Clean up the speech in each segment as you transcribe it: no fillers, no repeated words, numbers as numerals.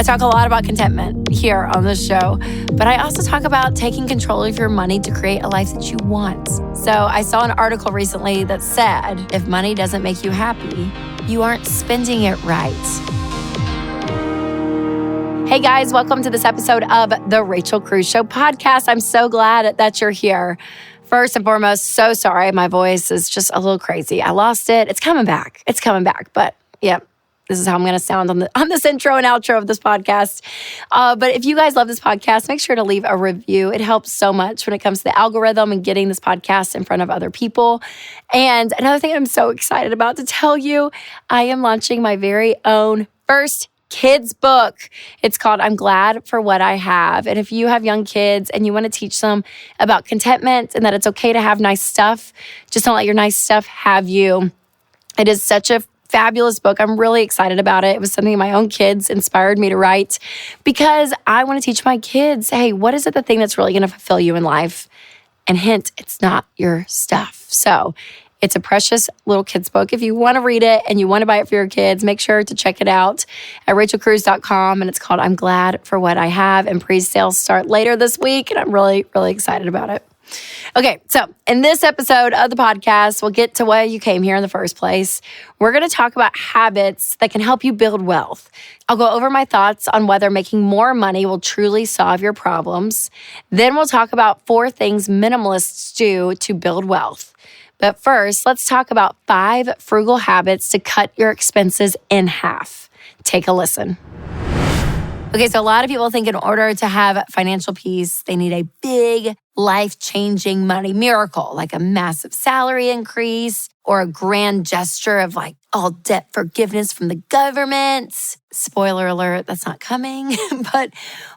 talk a lot about contentment here on this show, but I also talk about taking control of your money to create a life that you want. So I saw an article recently that said, if money doesn't make you happy, you aren't spending it right. Hey guys, welcome to this episode of the Rachel Cruze Show podcast. I'm so glad that you're here. First and foremost, so sorry. My voice is just a little crazy. I lost it. It's coming back. But yeah, this is how I'm going to sound on this intro and outro of this podcast. But if you guys love this podcast, make sure to leave a review. It helps so much when it comes to the algorithm and getting this podcast in front of other people. And another thing I'm so excited about to tell you, I am launching my very own first kids book. It's called I'm Glad for What I Have. And if you have young kids and you want to teach them about contentment and that it's okay to have nice stuff, just don't let your nice stuff have you. It is such a fabulous book. I'm really excited about it. It was something my own kids inspired me to write because I want to teach my kids, hey, what is it the thing that's really going to fulfill you in life? And hint, it's not your stuff. So it's a precious little kids book. If you want to read it and you want to buy it for your kids, make sure to check it out at rachelcruze.com. And it's called I'm Glad for What I Have. And pre-sales start later this week. And I'm really, really excited about it. Okay, so in this episode of the podcast, we'll get to why you came here in the first place. We're going to talk about habits that can help you build wealth. I'll go over my thoughts on whether making more money will truly solve your problems. Then we'll talk about 4 things minimalists do to build wealth. But first, let's talk about 5 frugal habits to cut your expenses in half. Take a listen. Okay, so a lot of people think in order to have financial peace, they need a big, life-changing money miracle, like a massive salary increase or a grand gesture of like all debt forgiveness from the government. Spoiler alert, that's not coming. But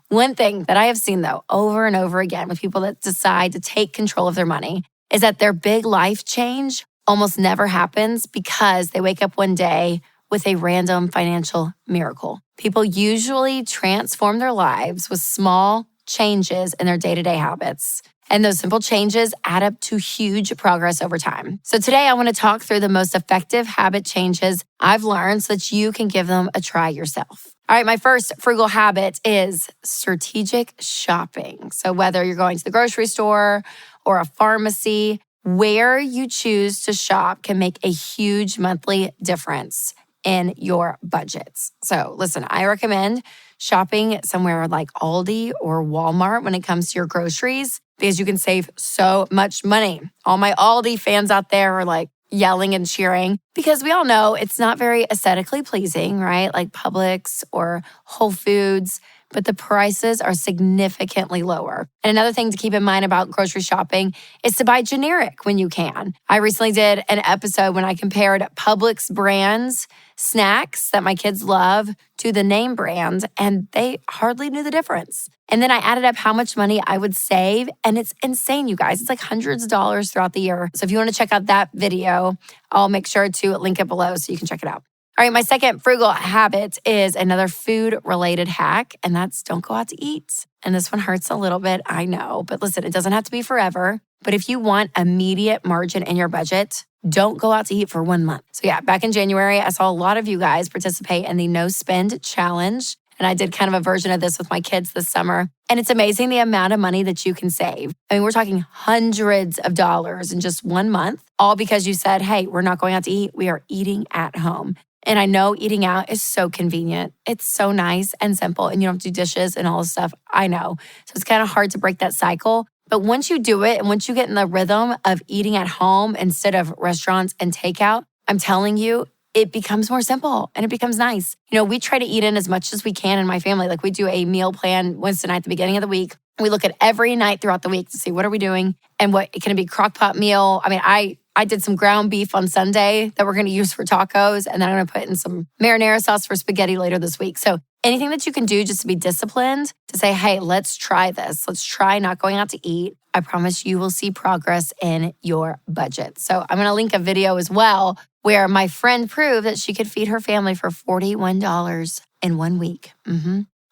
one thing that I have seen though, over and over again with people that decide to take control of their money is that their big life change almost never happens because they wake up one day with a random financial miracle. People usually transform their lives with small changes in their day-to-day habits. And those simple changes add up to huge progress over time. So today I want to talk through the most effective habit changes I've learned so that you can give them a try yourself. All right, my first frugal habit is strategic shopping. So whether you're going to the grocery store or a pharmacy, where you choose to shop can make a huge monthly difference in your budgets. So listen, I recommend shopping somewhere like Aldi or Walmart when it comes to your groceries because you can save so much money. All my Aldi fans out there are like yelling and cheering because we all know it's not very aesthetically pleasing, right? Like Publix or Whole Foods, but the prices are significantly lower. And another thing to keep in mind about grocery shopping is to buy generic when you can. I recently did an episode when I compared Publix brands, snacks that my kids love to the name brand, and they hardly knew the difference. And then I added up how much money I would save, and it's insane, you guys. It's like hundreds of dollars throughout the year. So if you want to check out that video, I'll make sure to link it below so you can check it out. All right, my second frugal habit is another food-related hack, and that's don't go out to eat. And this one hurts a little bit, I know. But listen, it doesn't have to be forever. But if you want immediate margin in your budget, don't go out to eat for 1 month. So yeah, back in January, I saw a lot of you guys participate in the No Spend Challenge. And I did kind of a version of this with my kids this summer. And it's amazing the amount of money that you can save. I mean, we're talking hundreds of dollars in just 1 month, all because you said, hey, we're not going out to eat. We are eating at home. And I know eating out is so convenient. It's so nice and simple, and you don't have to do dishes and all this stuff. I know. So it's kind of hard to break that cycle. But once you do it and once you get in the rhythm of eating at home instead of restaurants and takeout, I'm telling you, it becomes more simple and it becomes nice. You know, we try to eat in as much as we can in my family. Like we do a meal plan Wednesday night at the beginning of the week. We look at every night throughout the week to see what are we doing and what can it be crock pot meal. I mean, I did some ground beef on Sunday that we're going to use for tacos. And then I'm going to put in some marinara sauce for spaghetti later this week. So anything that you can do just to be disciplined, to say, hey, let's try this. Let's try not going out to eat. I promise you will see progress in your budget. So I'm going to link a video as well where my friend proved that she could feed her family for $41 in 1 week.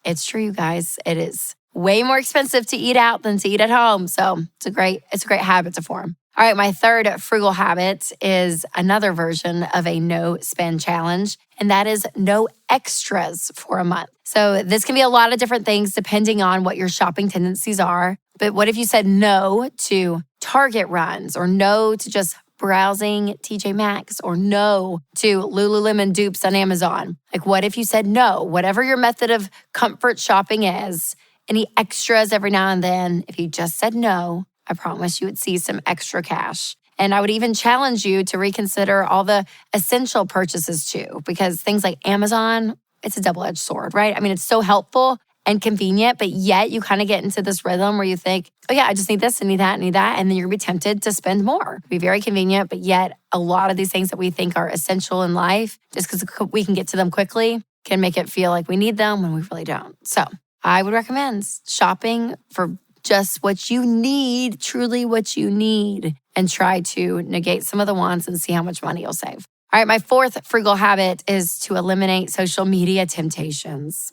It's true, you guys. It is way more expensive to eat out than to eat at home. So it's a great habit to form. All right, my third frugal habit is another version of a no spend challenge, and that is no extras for a month. So this can be a lot of different things depending on what your shopping tendencies are. But what if you said no to Target runs, or no to just browsing TJ Maxx, or no to Lululemon dupes on Amazon? Like, what if you said no? Whatever your method of comfort shopping is, any extras every now and then, if you just said no, I promise you would see some extra cash. And I would even challenge you to reconsider all the essential purchases too, because things like Amazon, it's a double-edged sword, right? I mean, it's so helpful and convenient, but yet you kind of get into this rhythm where you think, oh yeah, I just need this, I need that, I need that. And then you're gonna be tempted to spend more. It'd be very convenient, but yet a lot of these things that we think are essential in life, just because we can get to them quickly, can make it feel like we need them when we really don't. So I would recommend shopping for just what you need, truly what you need, and try to negate some of the wants and see how much money you'll save. All right, my fourth frugal habit is to eliminate social media temptations.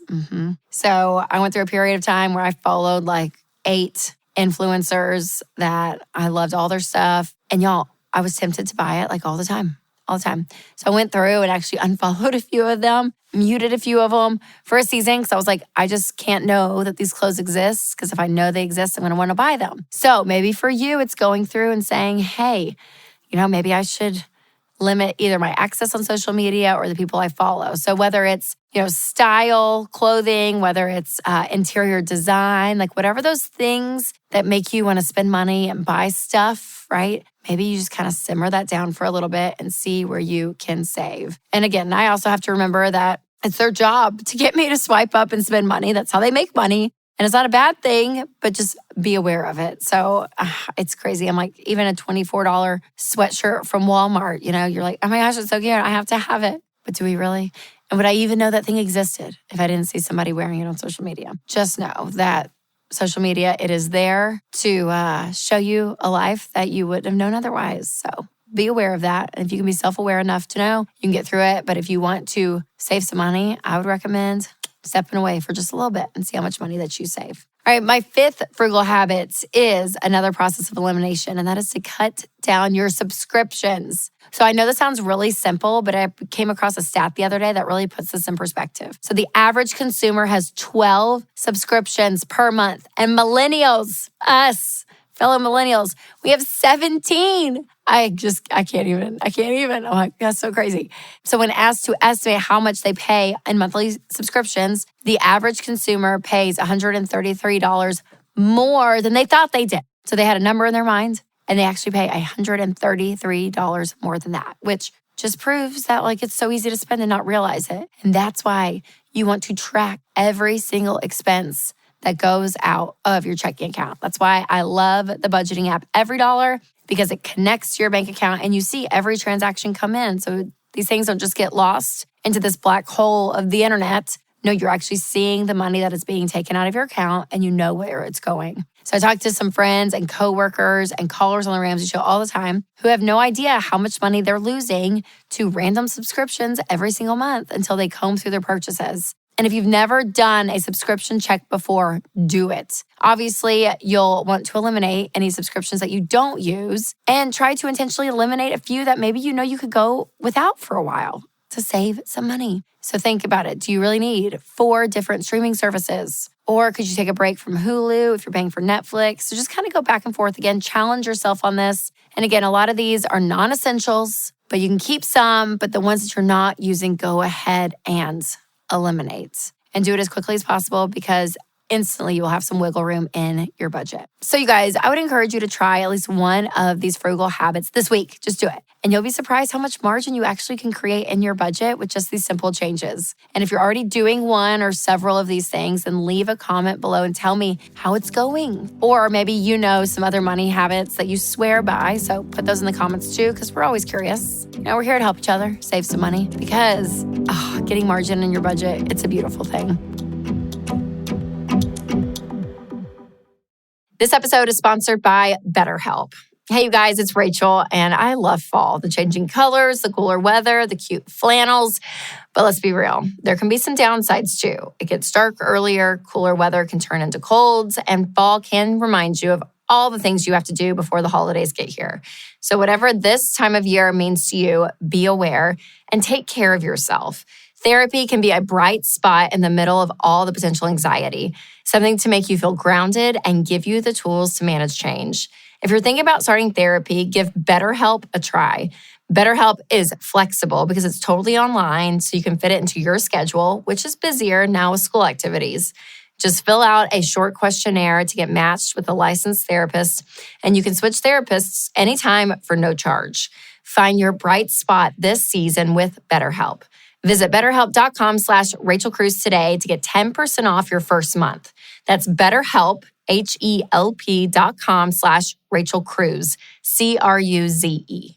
So I went through a period of time where I followed like 8 influencers that I loved all their stuff. And y'all, I was tempted to buy it like all the time. So I went through and actually unfollowed a few of them, muted a few of them for a season, because I was like, I just can't know that these clothes exist, because if I know they exist, I'm going to want to buy them. So maybe for you, it's going through and saying, hey, maybe I should limit either my access on social media or the people I follow. So whether it's, style, clothing, whether it's interior design, like whatever those things that make you want to spend money and buy stuff, right? Maybe you just kind of simmer that down for a little bit and see where you can save. And again, I also have to remember that it's their job to get me to swipe up and spend money. That's how they make money. And it's not a bad thing, but just be aware of it. So it's crazy. I'm like, even a $24 sweatshirt from Walmart, you're like, oh my gosh, it's so cute. I have to have it. But do we really? And would I even know that thing existed if I didn't see somebody wearing it on social media? Just know that social media, it is there to show you a life that you wouldn't have known otherwise. So be aware of that. And if you can be self-aware enough to know, you can get through it. But if you want to save some money, I would recommend stepping away for just a little bit and see how much money that you save. All right, my fifth frugal habit is another process of elimination, and that is to cut down your subscriptions. So I know this sounds really simple, but I came across a stat the other day that really puts this in perspective. So the average consumer has 12 subscriptions per month, and millennials, us, fellow millennials, we have 17. I can't even. I'm like, that's so crazy. So when asked to estimate how much they pay in monthly subscriptions, the average consumer pays $133 more than they thought they did. So they had a number in their mind, and they actually pay $133 more than that, which just proves that it's so easy to spend and not realize it. And that's why you want to track every single expense that goes out of your checking account. That's why I love the budgeting app EveryDollar, because it connects to your bank account and you see every transaction come in. So these things don't just get lost into this black hole of the internet. No, you're actually seeing the money that is being taken out of your account, and you know where it's going. So I talked to some friends and coworkers and callers on the Ramsey Show all the time who have no idea how much money they're losing to random subscriptions every single month until they comb through their purchases. And if you've never done a subscription check before, do it. Obviously, you'll want to eliminate any subscriptions that you don't use and try to intentionally eliminate a few that maybe you could go without for a while to save some money. So think about it. Do you really need 4 different streaming services? Or could you take a break from Hulu if you're paying for Netflix? So just kind of go back and forth again, challenge yourself on this. And again, a lot of these are non-essentials, but you can keep some, but the ones that you're not using, go ahead and eliminate, and do it as quickly as possible, because instantly you will have some wiggle room in your budget. So you guys, I would encourage you to try at least one of these frugal habits this week. Just do it. And you'll be surprised how much margin you actually can create in your budget with just these simple changes. And if you're already doing one or several of these things, then leave a comment below and tell me how it's going. Or maybe some other money habits that you swear by. So put those in the comments too, because we're always curious. We're here to help each other save some money, because getting margin in your budget, it's a beautiful thing. This episode is sponsored by BetterHelp. Hey, you guys, it's Rachel, and I love fall. The changing colors, the cooler weather, the cute flannels. But let's be real, there can be some downsides too. It gets dark earlier, cooler weather can turn into colds, and fall can remind you of all the things you have to do before the holidays get here. So whatever this time of year means to you, be aware and take care of yourself. Therapy can be a bright spot in the middle of all the potential anxiety, something to make you feel grounded and give you the tools to manage change. If you're thinking about starting therapy, give BetterHelp a try. BetterHelp is flexible because it's totally online, so you can fit it into your schedule, which is busier now with school activities. Just fill out a short questionnaire to get matched with a licensed therapist, and you can switch therapists anytime for no charge. Find your bright spot this season with BetterHelp. Visit BetterHelp.com/RachelCruz today to get 10% off your first month. That's BetterHelp, HELP.com/RachelCruz, CRUZE.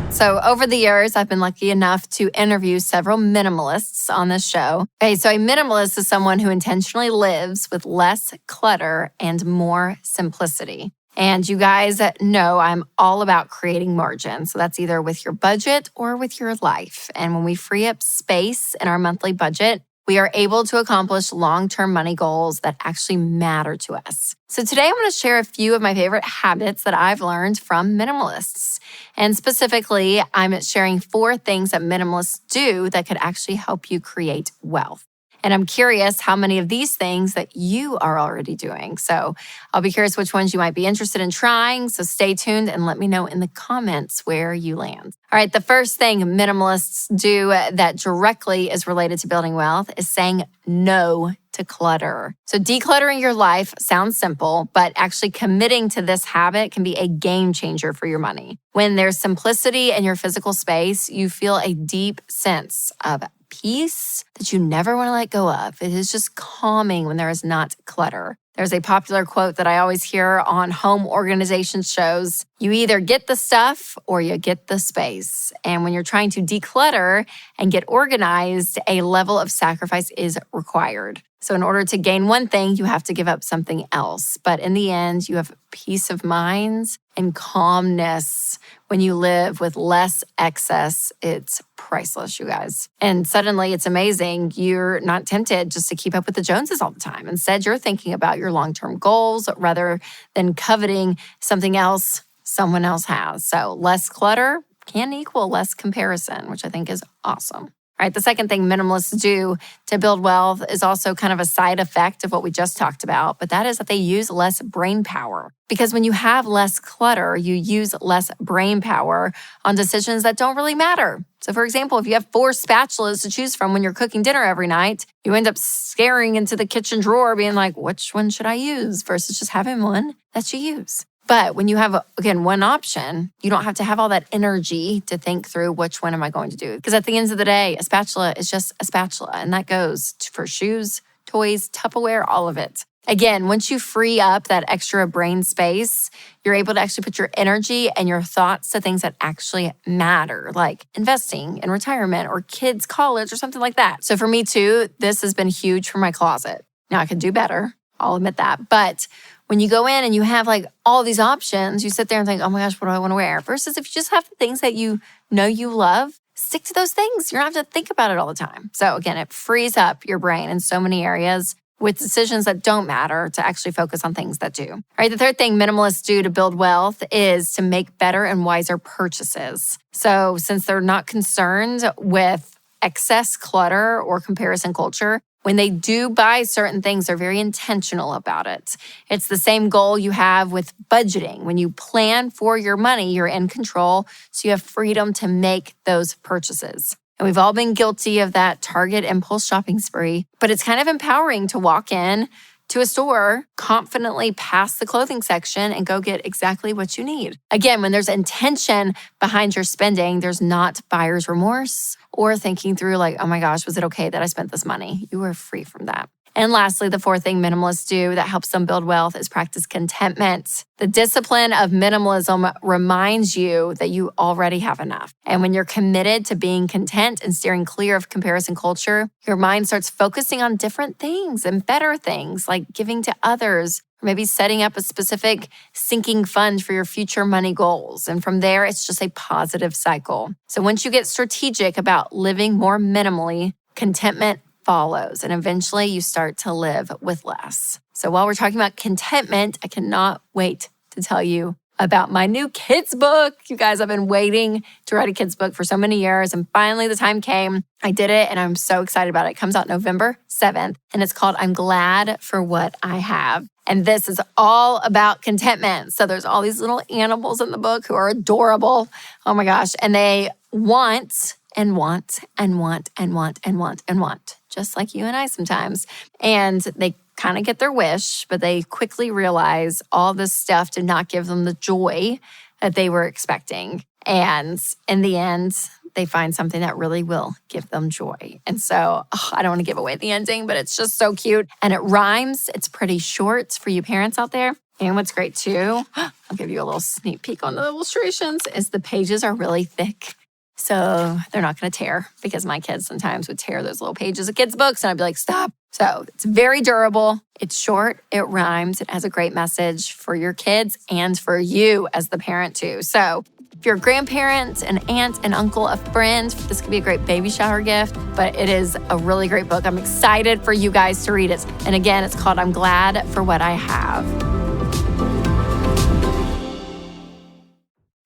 So over the years, I've been lucky enough to interview several minimalists on this show. Okay, so a minimalist is someone who intentionally lives with less clutter and more simplicity. And you guys know I'm all about creating margin. So that's either with your budget or with your life. And when we free up space in our monthly budget, we are able to accomplish long-term money goals that actually matter to us. So today I'm going to share a few of my favorite habits that I've learned from minimalists. And specifically, I'm sharing 4 things that minimalists do that could actually help you create wealth. And I'm curious how many of these things that you are already doing. So I'll be curious which ones you might be interested in trying. So stay tuned and let me know in the comments where you land. All right, the first thing minimalists do that directly is related to building wealth is saying no to clutter. So decluttering your life sounds simple, but actually committing to this habit can be a game changer for your money. When there's simplicity in your physical space, you feel a deep sense of peace that you never want to let go of. It is just calming when there is not clutter. There's a popular quote that I always hear on home organization shows. You either get the stuff or you get the space. And when you're trying to declutter and get organized, a level of sacrifice is required. So in order to gain one thing, you have to give up something else. But in the end, you have peace of mind and calmness when you live with less excess. It's priceless, you guys. And suddenly it's amazing. You're not tempted just to keep up with the Joneses all the time. Instead, you're thinking about your long-term goals rather than coveting something else someone else has. So less clutter can equal less comparison, which I think is awesome. All right, the second thing minimalists do to build wealth is also kind of a side effect of what we just talked about, but that is that they use less brain power. Because when you have less clutter, you use less brain power on decisions that don't really matter. So for example, if you have 4 spatulas to choose from when you're cooking dinner every night, you end up staring into the kitchen drawer being like, which one should I use? Versus just having one that you use. But when you have, again, one option, you don't have to have all that energy to think through which one am I going to do. Because at the end of the day, a spatula is just a spatula. And that goes for shoes, toys, Tupperware, all of it. Again, once you free up that extra brain space, you're able to actually put your energy and your thoughts to things that actually matter, like investing in retirement or kids' college or something like that. So for me too, this has been huge for my closet. Now I could do better. I'll admit that. But when you go in and you have like all these options, you sit there and think, oh my gosh, what do I want to wear? Versus if you just have the things that you know you love, stick to those things. You don't have to think about it all the time. So again, it frees up your brain in so many areas with decisions that don't matter to actually focus on things that do. All right, the third thing minimalists do to build wealth is to make better and wiser purchases. So since they're not concerned with excess clutter or comparison culture, when they do buy certain things, they're very intentional about it. It's the same goal you have with budgeting. When you plan for your money, you're in control, so you have freedom to make those purchases. And we've all been guilty of that Target impulse shopping spree, but it's kind of empowering to walk in to a store, confidently pass the clothing section and go get exactly what you need. Again, when there's intention behind your spending, there's not buyer's remorse or thinking through like, oh my gosh, was it okay that I spent this money? You are free from that. And lastly, the fourth thing minimalists do that helps them build wealth is practice contentment. The discipline of minimalism reminds you that you already have enough. And when you're committed to being content and steering clear of comparison culture, your mind starts focusing on different things and better things like giving to others, or maybe setting up a specific sinking fund for your future money goals. And from there, it's just a positive cycle. So once you get strategic about living more minimally, contentment follows, and eventually you start to live with less. So while we're talking about contentment, I cannot wait to tell you about my new kids book. You guys, I've been waiting to write a kids book for so many years, and finally the time came. I did it, and I'm so excited about it. It comes out November 7th, and it's called I'm Glad for What I Have. And this is all about contentment. So there's all these little animals in the book who are adorable. Oh my gosh. And they want and want and want and want and want and want, just like you and I sometimes. And they kind of get their wish, but they quickly realize all this stuff did not give them the joy that they were expecting. And in the end, they find something that really will give them joy. And so I don't want to give away the ending, but it's just so cute. And it rhymes. It's pretty short for you parents out there. And what's great too, I'll give you a little sneak peek on the illustrations, is the pages are really thick. So they're not going to tear, because my kids sometimes would tear those little pages of kids' books and I'd be like, stop. So it's very durable. It's short. It rhymes. It has a great message for your kids and for you as the parent too. So if you're a grandparent, an aunt, an uncle, a friend, this could be a great baby shower gift, but it is a really great book. I'm excited for you guys to read it. And again, it's called I'm Glad for What I Have.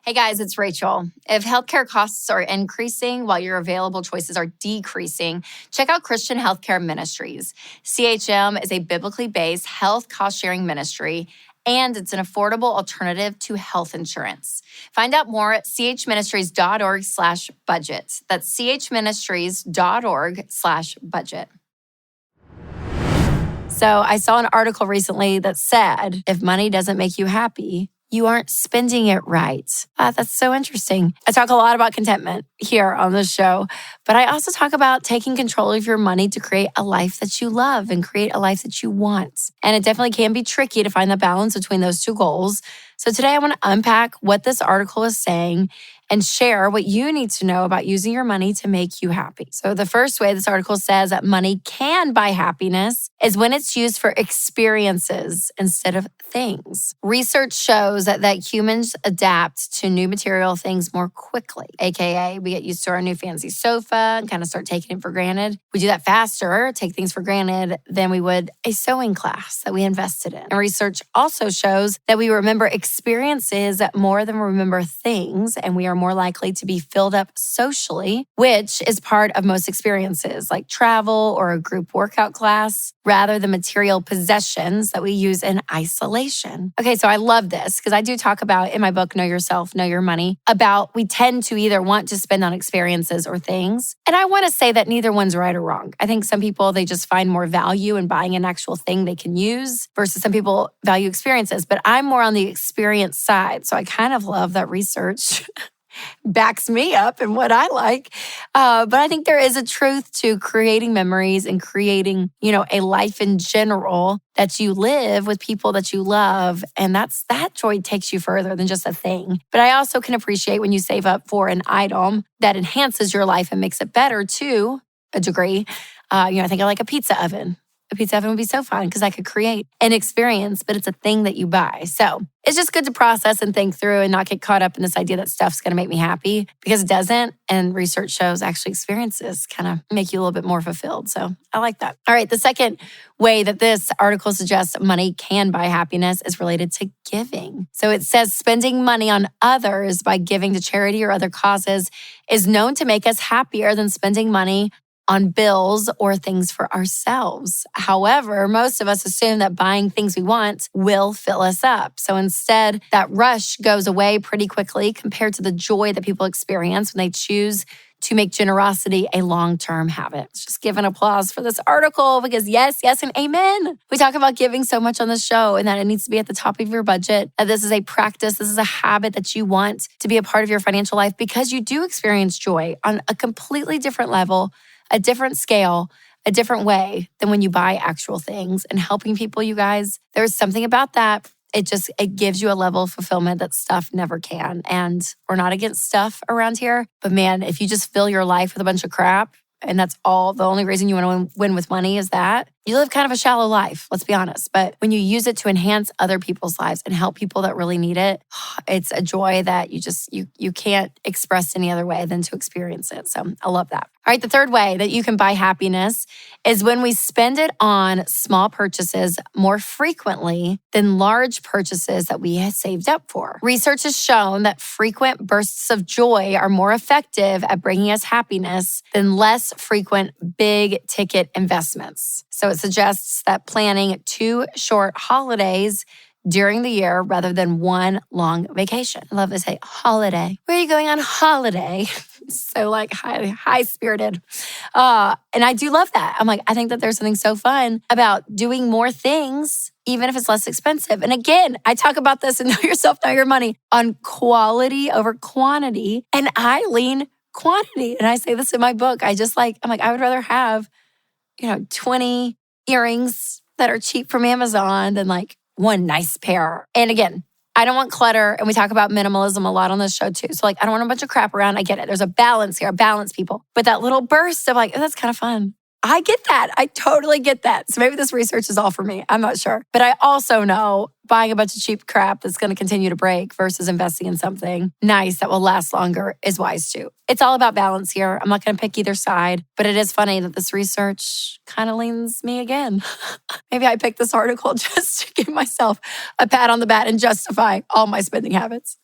Hey guys, it's Rachel. If healthcare costs are increasing while your available choices are decreasing, check out Christian Healthcare Ministries. CHM is a biblically based health cost-sharing ministry, and it's an affordable alternative to health insurance. Find out more at chministries.org/budget. That's chministries.org/budget. So I saw an article recently that said, if money doesn't make you happy, you aren't spending it right. That's so interesting. I talk a lot about contentment here on this show, but I also talk about taking control of your money to create a life that you love and create a life that you want. And it definitely can be tricky to find the balance between those two goals. So today I want to unpack what this article is saying and share what you need to know about using your money to make you happy. So the first way this article says that money can buy happiness is when it's used for experiences instead of things. Research shows that humans adapt to new material things more quickly, aka we get used to our new fancy sofa and kind of start taking it for granted. We do that faster, take things for granted, than we would a sewing class that we invested in. And research also shows that we remember experiences more than we remember things, and we are more likely to be filled up socially, which is part of most experiences like travel or a group workout class, rather than material possessions that we use in isolation. Okay, so I love this because I do talk about in my book, Know Yourself, Know Your Money, about we tend to either want to spend on experiences or things. And I want to say that neither one's right or wrong. I think some people, they just find more value in buying an actual thing they can use versus some people value experiences. But I'm more on the experience side. So I kind of love that research backs me up in what I like. But I think there is a truth to creating memories and creating, a life in general that you live with people that you love. And that joy takes you further than just a thing. But I also can appreciate when you save up for an item that enhances your life and makes it better to a degree. I think I like a pizza oven. A pizza oven would be so fun because I could create an experience, but it's a thing that you buy. So it's just good to process and think through and not get caught up in this idea that stuff's going to make me happy, because it doesn't. And research shows actually experiences kind of make you a little bit more fulfilled. So I like that. All right. The second way that this article suggests money can buy happiness is related to giving. So it says spending money on others by giving to charity or other causes is known to make us happier than spending money on bills or things for ourselves. However, most of us assume that buying things we want will fill us up. So instead, that rush goes away pretty quickly compared to the joy that people experience when they choose to make generosity a long-term habit. Let's just give an applause for this article, because yes, and amen. We talk about giving so much on the show and that it needs to be at the top of your budget. That this is a practice, this is a habit that you want to be a part of your financial life, because you do experience joy on a completely different level, a different scale, a different way than when you buy actual things. And helping people, you guys, there's something about that. It gives you a level of fulfillment that stuff never can. And we're not against stuff around here. But man, if you just fill your life with a bunch of crap, and that's all, the only reason you want to win with money is that, You live kind of a shallow life, let's be honest. But when you use it to enhance other people's lives and help people that really need it, it's a joy that you can't express any other way than to experience it. So I love that. All right, the third way that you can buy happiness is when we spend it on small purchases more frequently than large purchases that we had saved up for. Research has shown that frequent bursts of joy are more effective at bringing us happiness than less frequent big ticket investments. So it suggests that planning 2 short holidays during the year rather than one long vacation. I love to say holiday. Where are you going on holiday? So like high spirited. And I do love that. I'm like, I think that there's something so fun about doing more things, even if it's less expensive. And again, I talk about this in Know Yourself, Know Your Money on quality over quantity. And I lean quantity. And I say this in my book. I'm like, I would rather have, 20 earrings that are cheap from Amazon than like one nice pair. And again, I don't want clutter. And we talk about minimalism a lot on this show too. So like, I don't want a bunch of crap around. I get it. There's a balance here, balance people. But that little burst of like, oh, that's kind of fun. I get that. I totally get that. So maybe this research is all for me. I'm not sure. But I also know buying a bunch of cheap crap that's going to continue to break versus investing in something nice that will last longer is wise too. It's all about balance here. I'm not going to pick either side. But it is funny that this research kind of leans me again. Maybe I picked this article just to give myself a pat on the back and justify all my spending habits.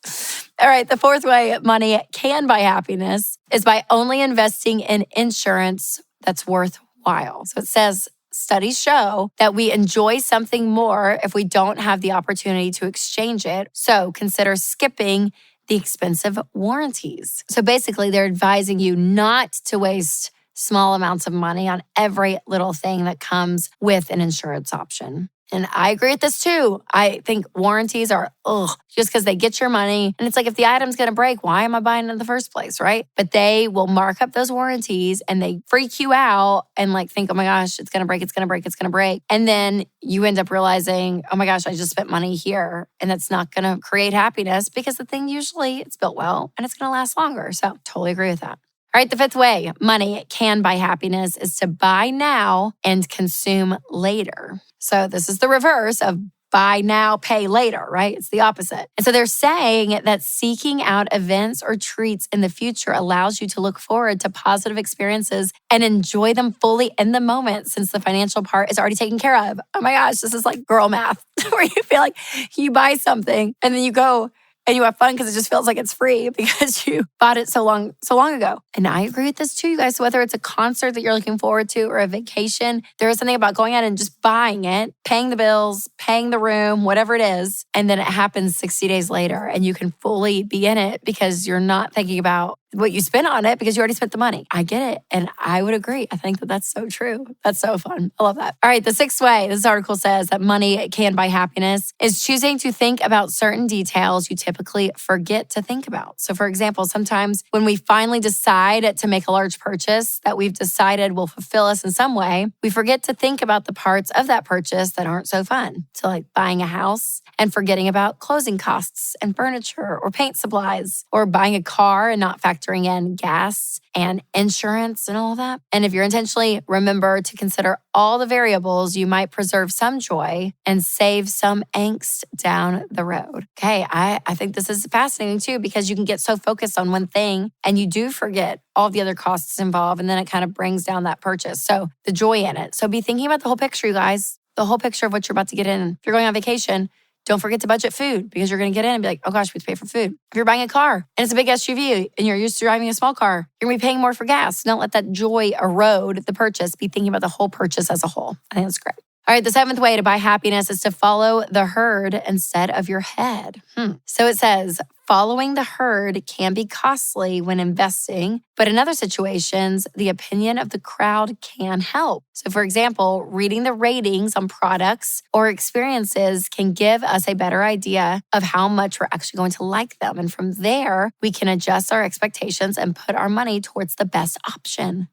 All right, the fourth way money can buy happiness is by only investing in insurance that's worthwhile. So it says, studies show that we enjoy something more if we don't have the opportunity to exchange it. So consider skipping the expensive warranties. So basically, they're advising you not to waste small amounts of money on every little thing that comes with an insurance option. And I agree with this too. I think warranties are, just because they get your money. And it's like, if the item's going to break, why am I buying it in the first place, right? But they will mark up those warranties and they freak you out and like think, oh my gosh, it's going to break, it's going to break, it's going to break. And then you end up realizing, oh my gosh, I just spent money here. And that's not going to create happiness because the thing usually it's built well and it's going to last longer. So totally agree with that. All right, the fifth way money can buy happiness is to buy now and consume later. So this is the reverse of buy now, pay later, right? It's the opposite. And so they're saying that seeking out events or treats in the future allows you to look forward to positive experiences and enjoy them fully in the moment since the financial part is already taken care of. Oh my gosh, this is like girl math where you feel like you buy something and then you go and you have fun because it just feels like it's free because you bought it so long ago. And I agree with this too, you guys. So whether it's a concert that you're looking forward to or a vacation, there is something about going out and just buying it, paying the bills, paying the room, whatever it is. And then it happens 60 days later and you can fully be in it because you're not thinking about what you spent on it because you already spent the money. I get it. And I would agree. I think that that's so true. That's so fun. I love that. All right. The sixth way this article says that money can buy happiness is choosing to think about certain details you typically forget to think about. So for example, sometimes when we finally decide to make a large purchase that we've decided will fulfill us in some way, we forget to think about the parts of that purchase that aren't so fun. So like buying a house and forgetting about closing costs and furniture or paint supplies, or buying a car and not factoring in gas and insurance and all of that. And if you're intentionally remember to consider all the variables, you might preserve some joy and save some angst down the road. Okay, I think this is fascinating too, because you can get so focused on one thing and you do forget all the other costs involved, and then it kind of brings down that purchase. So the joy in it. So be thinking about the whole picture, you guys, the whole picture of what you're about to get in. If you're going on vacation, don't forget to budget food because you're going to get in and be like, oh gosh, we have to pay for food. If you're buying a car and it's a big SUV and you're used to driving a small car, you're going to be paying more for gas. Don't let that joy erode the purchase. Be thinking about the whole purchase as a whole. I think that's great. All right, the seventh way to buy happiness is to follow the herd instead of your head. So it says, following the herd can be costly when investing, but in other situations, the opinion of the crowd can help. So for example, reading the ratings on products or experiences can give us a better idea of how much we're actually going to like them. And from there, we can adjust our expectations and put our money towards the best option.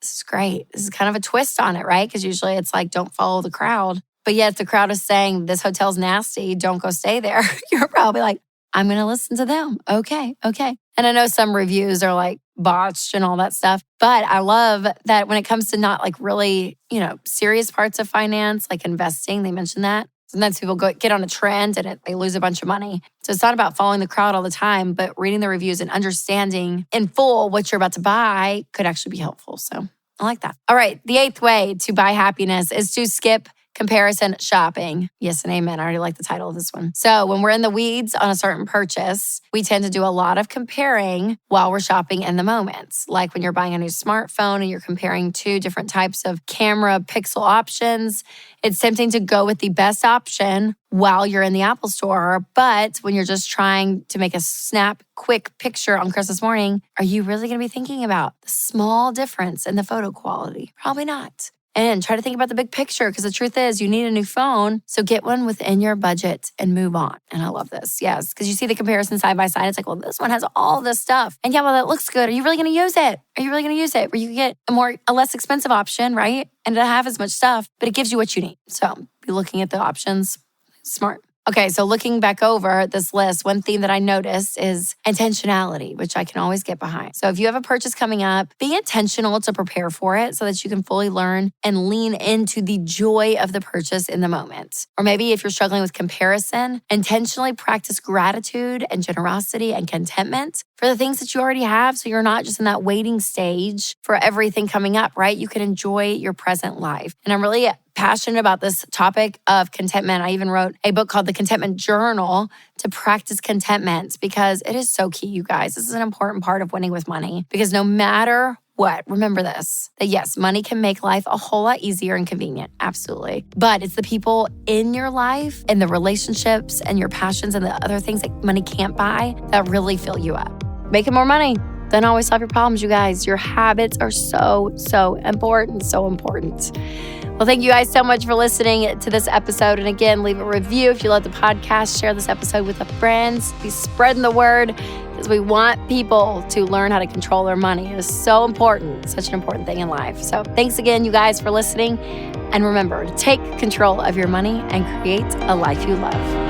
This is great. This is kind of a twist on it, right? Because usually it's like, don't follow the crowd. But yet the crowd is saying, this hotel's nasty, don't go stay there. You're probably like, I'm going to listen to them. Okay. And I know some reviews are like, botched and all that stuff. But I love that when it comes to not like really, serious parts of finance, like investing, they mentioned that. Sometimes people get on a trend and they lose a bunch of money. So it's not about following the crowd all the time, but reading the reviews and understanding in full what you're about to buy could actually be helpful. So I like that. All right. The 8th way to buy happiness is to skip comparison shopping. Yes and amen. I already like the title of this one. So when we're in the weeds on a certain purchase, we tend to do a lot of comparing while we're shopping in the moment. Like when you're buying a new smartphone and you're comparing 2 different types of camera pixel options, it's tempting to go with the best option while you're in the Apple store. But when you're just trying to make a snap, quick picture on Christmas morning, are you really going to be thinking about the small difference in the photo quality? Probably not. And try to think about the big picture, because the truth is you need a new phone. So get one within your budget and move on. And I love this. Yes, because you see the comparison side by side. It's like, well, this one has all this stuff. And yeah, well, that looks good. Are you really going to use it? Are you really going to use it? Where you can get a less expensive option, right? And not have as much stuff, but it gives you what you need. So be looking at the options. Smart. Okay, so looking back over this list, one theme that I noticed is intentionality, which I can always get behind. So if you have a purchase coming up, be intentional to prepare for it so that you can fully learn and lean into the joy of the purchase in the moment. Or maybe if you're struggling with comparison, intentionally practice gratitude and generosity and contentment for the things that you already have, so you're not just in that waiting stage for everything coming up, right? You can enjoy your present life. And I'm really passionate about this topic of contentment. I even wrote a book called The Contentment Journal to practice contentment, because it is so key, you guys. This is an important part of winning with money, because no matter what, remember this, that yes, money can make life a whole lot easier and convenient. Absolutely. But it's the people in your life and the relationships and your passions and the other things that money can't buy that really fill you up. Making more money doesn't always solve your problems, you guys. Your habits are so important, so important. Well, thank you guys so much for listening to this episode. And again, leave a review if you love the podcast. Share this episode with friends. Be spreading the word, because we want people to learn how to control their money. It is so important, such an important thing in life. So thanks again, you guys, for listening. And remember to take control of your money and create a life you love.